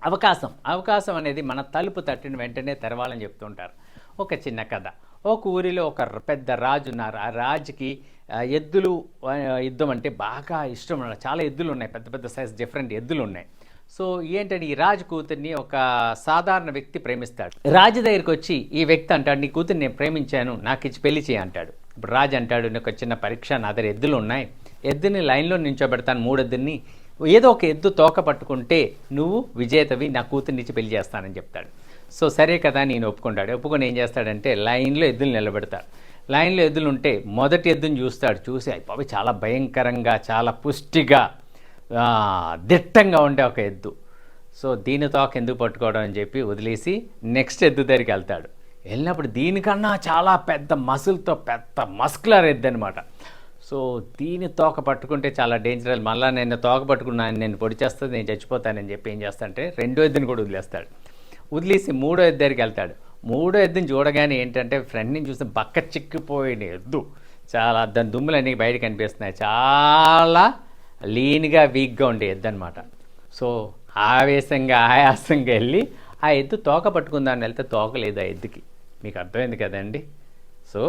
అవకాశం అనేది మన తలుపు తట్టిన వెంటనే తెరవాలని చెప్తుంటారు. ఒక చిన్న కథ. ఒక ఊరిలో ఒక పెద్ద రాజు ఉన్నారు. ఆ రాజుకి ఎద్దులు యుద్ధం అంటే బాగా ఇష్టం అన్నమాట. చాలా ఎద్దులు ఉన్నాయి, పెద్ద పెద్ద సైజ్ డిఫరెంట్ ఎద్దులు ఉన్నాయి. సో ఏంటంటే ఈ రాజు కూతుర్ని ఒక సాధారణ వ్యక్తి ప్రేమిస్తాడు. రాజు దగ్గరికి వచ్చి ఈ వ్యక్తి అంటాడు, నీ కూతుర్ని నేను ప్రేమించాను, నాకు ఇచ్చి పెళ్లి చేయి అంటాడు. ఇప్పుడు రాజు అంటాడు, నీకు చిన్న పరీక్ష, నా దగ్గర ఎద్దులు ఉన్నాయి, ఎద్దుని లైన్లో నించోబెడతాను, 3 ఎద్దుల్ని, ఏదో ఒక ఎద్దు తోక పట్టుకుంటే నువ్వు విజేతవి, నా కూతుర్ని ఇచ్చి పెళ్లి చేస్తానని చెప్తాడు. సో సరే కదా నేను ఒప్పుకుంటాడు. ఒప్పుకొని ఏం చేస్తాడంటే లైన్లో ఎద్దులు నిలబెడతాడు. లైన్లో ఎద్దులు ఉంటే మొదటి ఎద్దుని చూస్తాడు. చూసి అయిపోయి చాలా భయంకరంగా, చాలా పుష్టిగా, దిట్టంగా ఉండే ఒక ఎద్దు. సో దీని తోక ఎందుకు పట్టుకోవడం అని చెప్పి వదిలేసి నెక్స్ట్ ఎద్దు దగ్గరికి వెళ్తాడు. వెళ్ళినప్పుడు దీనికన్నా చాలా పెద్ద మసులతో పెద్ద మస్కులర్ ఎద్దు అనమాట. సో దీని తోక పట్టుకుంటే చాలా డేంజరస్, మళ్ళీ నేను తోక పట్టుకున్నాను, నేను పొడి చేస్తుంది, నేను చచ్చిపోతానని చెప్పి ఏం చేస్తాడంటే 2వ ఎద్దుని కూడా వదిలేస్తాడు. వదిలేసి 3వ ఎద్దు దగ్గరికి వెళ్తాడు. 3వ ఎద్దుని చూడగానే ఏంటంటే ఫ్రెండ్ని చూస్తే బక్క చిక్కిపోయిన ఎద్దు, చాలా దాని దుమ్ములన్నీ బయట కనిపిస్తున్నాయి, చాలా లీన్గా వీక్గా ఉండే ఎద్దు అనమాట. సో ఆవేశంగా ఆయాసంగా వెళ్ళి ఆ ఎద్దు తోక పట్టుకుందామని వెళ్తే తోక లేదు ఆ ఎద్దుకి. మీకు అర్థమైంది కదండి. సో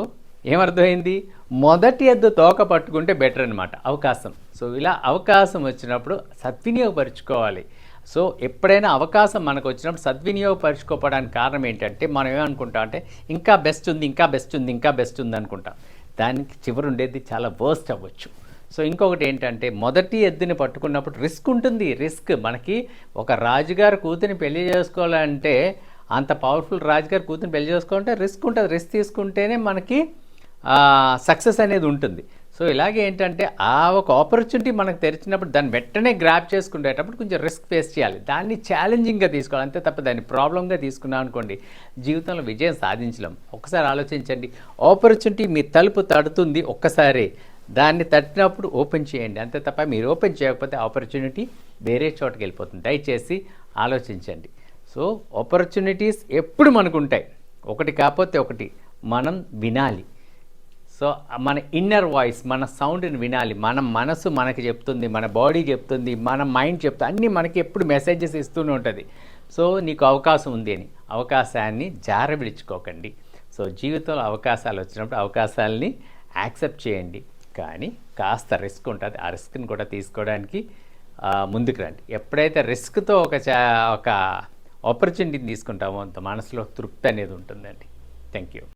ఏమర్థమైంది, మొదటి ఎద్దు తోక పట్టుకుంటే బెటర్ అనమాట అవకాశం. సో ఇలా అవకాశం వచ్చినప్పుడు సద్వినియోగపరుచుకోవాలి. సో ఎప్పుడైనా అవకాశం మనకు వచ్చినప్పుడు సద్వినియోగపరుచుకోవడానికి కారణం ఏంటంటే మనం ఏమనుకుంటాం అంటే ఇంకా బెస్ట్ ఉంది, ఇంకా బెస్ట్ ఉంది, ఇంకా బెస్ట్ ఉంది అనుకుంటాం. దానికి చివరి ఉండేది చాలా వర్స్ట్ అవ్వచ్చు. సో ఇంకొకటి ఏంటంటే మొదటి ఎద్దుని పట్టుకున్నప్పుడు రిస్క్ ఉంటుంది. రిస్క్ మనకి ఒక రాజుగారు కూతురిని పెళ్లి చేసుకోవాలంటే, అంత పవర్ఫుల్ రాజుగారు కూతురిని పెళ్లి చేసుకోవాలంటే రిస్క్ ఉంటుంది. రిస్క్ తీసుకుంటేనే మనకి సక్సెస్ అనేది ఉంటుంది. సో ఇలాగే ఏంటంటే ఆ ఒక ఆపర్చునిటీ మనకు తెరిచినప్పుడు దాన్ని వెంటనే గ్రాప్ చేసుకునేటప్పుడు కొంచెం రిస్క్ ఫేస్ చేయాలి, దాన్ని ఛాలెంజింగ్గా తీసుకోవాలి, అంతే తప్ప దాన్ని ప్రాబ్లంగా తీసుకున్నాం అనుకోండి జీవితంలో విజయం సాధించలేం. ఒక్కసారి ఆలోచించండి, ఆపర్చునిటీ మీ తలుపు తడుతుంది, ఒక్కసారి దాన్ని తట్టినప్పుడు ఓపెన్ చేయండి, అంతే తప్ప మీరు ఓపెన్ చేయకపోతే ఆపర్చునిటీ వేరే చోటుకి వెళ్ళిపోతుంది. దయచేసి ఆలోచించండి. సో ఆపర్చునిటీస్ ఎప్పుడు మనకు ఉంటాయి, ఒకటి కాకపోతే ఒకటి మనం వినాలి. సో మన ఇన్నర్ వాయిస్, మన సౌండ్ని వినాలి. మన మనసు మనకి చెప్తుంది, మన బాడీ చెప్తుంది, మన మైండ్ చెప్తుంది, అన్నీ మనకి ఎప్పుడు మెసేజెస్ ఇస్తూనే ఉంటుంది. సో నీకు అవకాశం ఉంది అని అవకాశాన్ని జారవిడుచుకోకండి. సో జీవితంలో అవకాశాలు వచ్చినప్పుడు అవకాశాలని యాక్సెప్ట్ చేయండి, కానీ కాస్త రిస్క్ ఉంటుంది, ఆ రిస్క్ని కూడా తీసుకోవడానికి ముందుకు రండి. ఎప్పుడైతే రిస్క్తో ఒక ఆపర్చునిటీని తీసుకుంటామో అంత మనసులో తృప్తి అనేది ఉంటుందండి. Thank you.